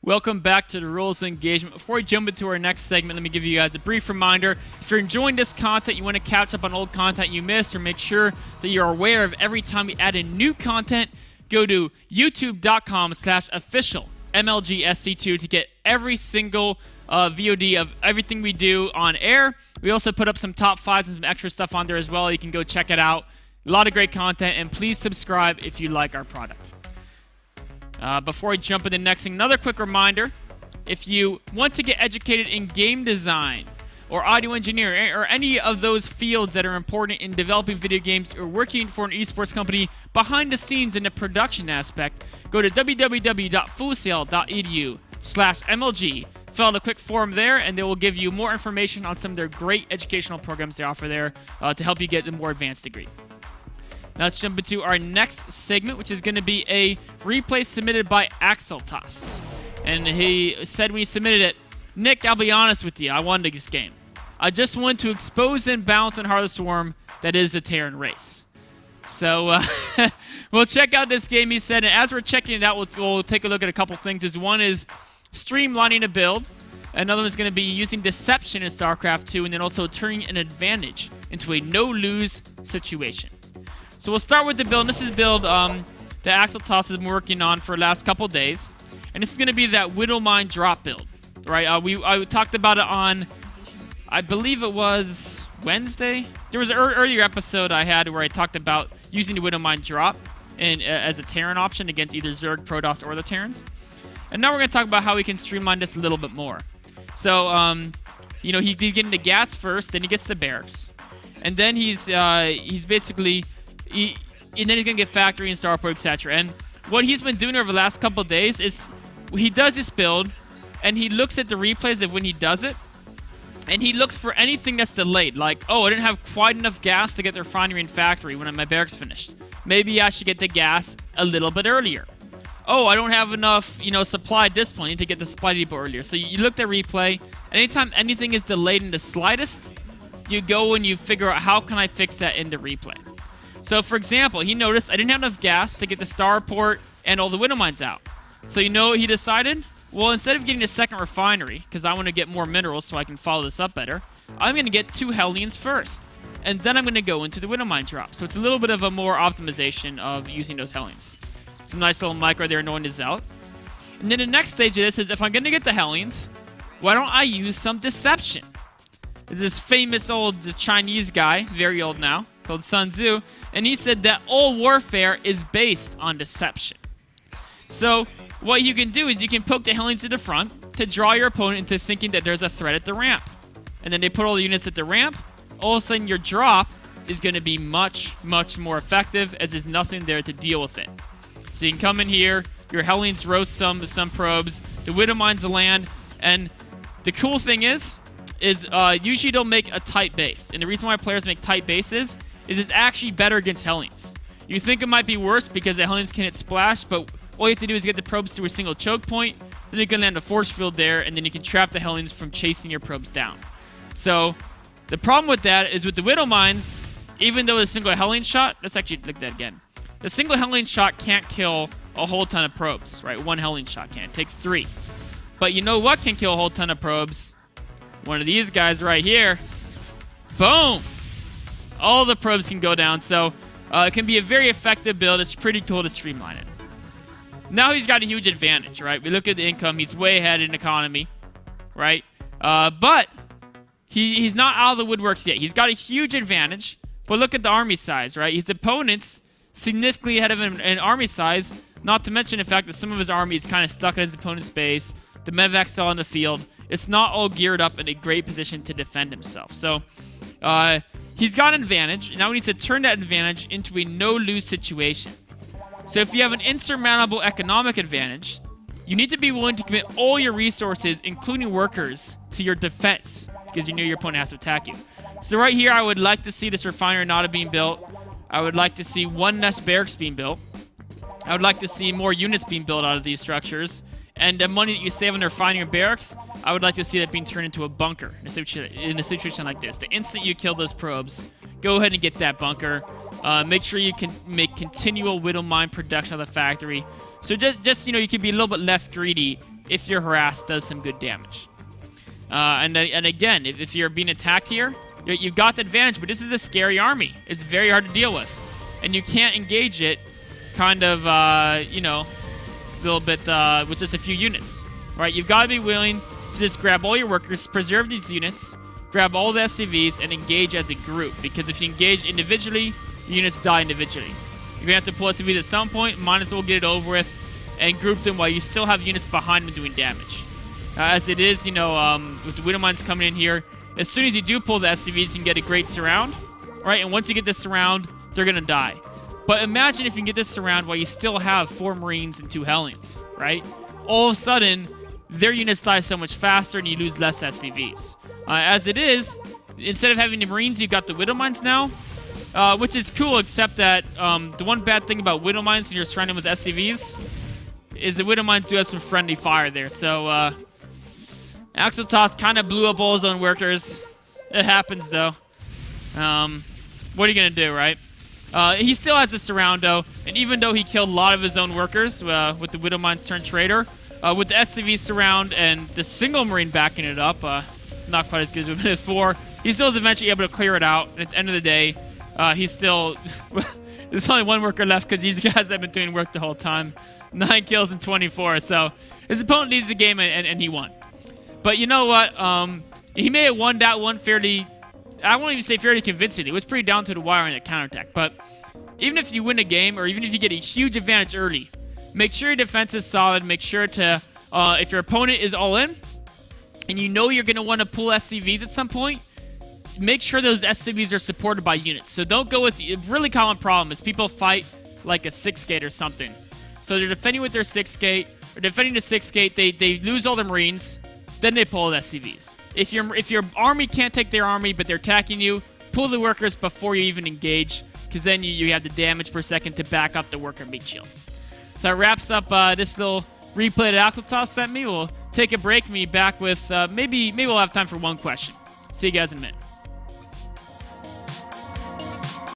Welcome back to the Rules of Engagement. Before we jump into our next segment, let me give you guys a brief reminder. If you're enjoying this content, you want to catch up on old content you missed, or make sure that you're aware of every time we add in new content, go to youtube.com/official MLGSC2 to get every single VOD of everything we do on air. We also put up some top 5s and some extra stuff on there as well. You can go check it out. A lot of great content, and please subscribe if you like our product. Before I jump into the next thing, another quick reminder. If you want to get educated in game design or audio engineering or any of those fields that are important in developing video games or working for an esports company behind the scenes in the production aspect, go to www.fusel.edu/MLG. Fill out a quick form there, and they will give you more information on some of their great educational programs they offer there to help you get a more advanced degree. Now let's jump into our next segment, which is going to be a replay submitted by axslav. And he said when he submitted it, "Nick, I'll be honest with you, I won this game. I just want to expose the imbalance in Heart of the Swarm that is the Terran race." So we'll check out this game, he said, and as we're checking it out, we'll take a look at a couple things. One is streamlining a build. Another one's going to be using deception in Starcraft 2, and then also turning an advantage into a no-lose situation. So we'll start with the build. This is a build that axslav has been working on for the last couple days. And this is going to be that Widowmine drop build. Right? I talked about it on, I believe it was Wednesday. There was an earlier episode I had where I talked about using the Widowmine drop as a Terran option against either Zerg, Protoss, or the Terrans. And now we're going to talk about how we can streamline this a little bit more. So, you know, he's getting the gas first, then he gets the barracks. And then he's basically... and then he's going to get factory and starport, etc. And what he's been doing over the last couple of days is he does this build, and he looks at the replays of when he does it, and he looks for anything that's delayed. Like, oh, I didn't have quite enough gas to get the refinery and factory when my barracks finished. Maybe I should get the gas a little bit earlier. Oh, I don't have enough, you know, supply at this point. I need to get the supply depot earlier. So you look at replay. Anytime anything is delayed in the slightest, you go and you figure out how can I fix that in the replay. So, for example, he noticed I didn't have enough gas to get the starport and all the widow mines out. So, you know what he decided? Well, instead of getting a second refinery, because I want to get more minerals so I can follow this up better, I'm going to get 2 Hellions first. And then I'm going to go into the widow mine drop. So, it's a little bit of a more optimization of using those Hellions. Some nice little micro there knowing this out. And then the next stage of this is if I'm going to get the Hellions, why don't I use some deception? There's this famous old Chinese guy, very old now, called Sun Tzu, and he said that all warfare is based on deception. So what you can do is you can poke the Hellions to the front to draw your opponent into thinking that there's a threat at the ramp. And then they put all the units at the ramp, all of a sudden your drop is going to be much, much more effective as there's nothing there to deal with it. So you can come in here, your Hellions roast some probes, the widow mines land, and the cool thing is usually they'll make a tight base. And the reason why players make tight bases is it's actually better against Hellions. You think it might be worse because the Hellions can hit splash, but all you have to do is get the probes to a single choke point, then you can land a force field there, and then you can trap the Hellions from chasing your probes down. So the problem with that is with the widow mines, even though the single Hellion shot, let's actually look at that again. The single Hellion shot can't kill a whole ton of probes, right? 1 Hellion shot can. It takes 3. But you know what can kill a whole ton of probes? One of these guys right here. Boom! All the probes can go down, so it can be a very effective build. It's pretty cool to streamline it. Now he's got a huge advantage, right? We look at the income. He's way ahead in economy, right? But he's not out of the woodworks yet. He's got a huge advantage, but look at the army size, right? His opponent's significantly ahead of him in army size, not to mention the fact that some of his army is kind of stuck in his opponent's base. The medevac's still on the field. It's not all geared up in a great position to defend himself. So, he's got an advantage. Now he needs to turn that advantage into a no-lose situation. So if you have an insurmountable economic advantage, you need to be willing to commit all your resources, including workers, to your defense, because you know your opponent has to attack you. So right here, I would like to see this refinery not being built. I would like to see 1 less barracks being built. I would like to see more units being built out of these structures. And the money that you save on the refinery and barracks, I would like to see that being turned into a bunker in a situation like this. The instant you kill those probes, go ahead and get that bunker. Make sure you can make continual widow mine production of the factory. So just you know, you can be a little bit less greedy if you're harassed, does some good damage. And again, if you're being attacked here, you've got the advantage, but this is a scary army. It's very hard to deal with. And you can't engage it kind of, you know, a little bit with just a few units. Right? You've got to be willing to just grab all your workers, preserve these units, grab all the SCVs, and engage as a group. Because if you engage individually, units die individually. You're going to have to pull SCVs at some point, might as well get it over with, and group them while you still have units behind them doing damage. As it is, you know, with the Widow Mines coming in here, as soon as you do pull the SCVs, you can get a great surround, right? And once you get this surround, they're going to die. But imagine if you can get this surround while you still have 4 Marines and 2 Hellions, right? All of a sudden, their units die so much faster and you lose less SCVs. As it is, instead of having the Marines, you've got the Widow Mines now, which is cool, except that the one bad thing about Widow Mines when you're surrounded with SCVs is the Widow Mines do have some friendly fire there. So, Axel kind of blew up all his own workers. It happens, though. What are you going to do, right? He still has a surround, though, and even though he killed a lot of his own workers with the Widow Mines turn traitor, with the SCV surround and the single Marine backing it up, not quite as good as with 4, he still is eventually able to clear it out, and at the end of the day, he's still... There's only 1 worker left because these guys have been doing work the whole time. 9 kills and 24, so his opponent leads the game, and he won. But you know what? He may have won that one fairly... I won't even say fairly convincing. It was pretty down to the wire in the counterattack. But even if you win a game, or even if you get a huge advantage early, make sure your defense is solid. Make sure to... if your opponent is all in, and you know you're going to want to pull SCVs at some point, make sure those SCVs are supported by units. So don't go with... The really common problem is people fight like a 6-gate or something. So they're defending with their 6-gate, or defending the 6-gate, they lose all the Marines, then they pull the SCVs. If your army can't take their army, but they're attacking you, pull the workers before you even engage, because then you have the damage per second to back up the worker meat shield. So that wraps up this little replay that Axel sent me. We'll take a break and be back with maybe we'll have time for one question. See you guys in a minute.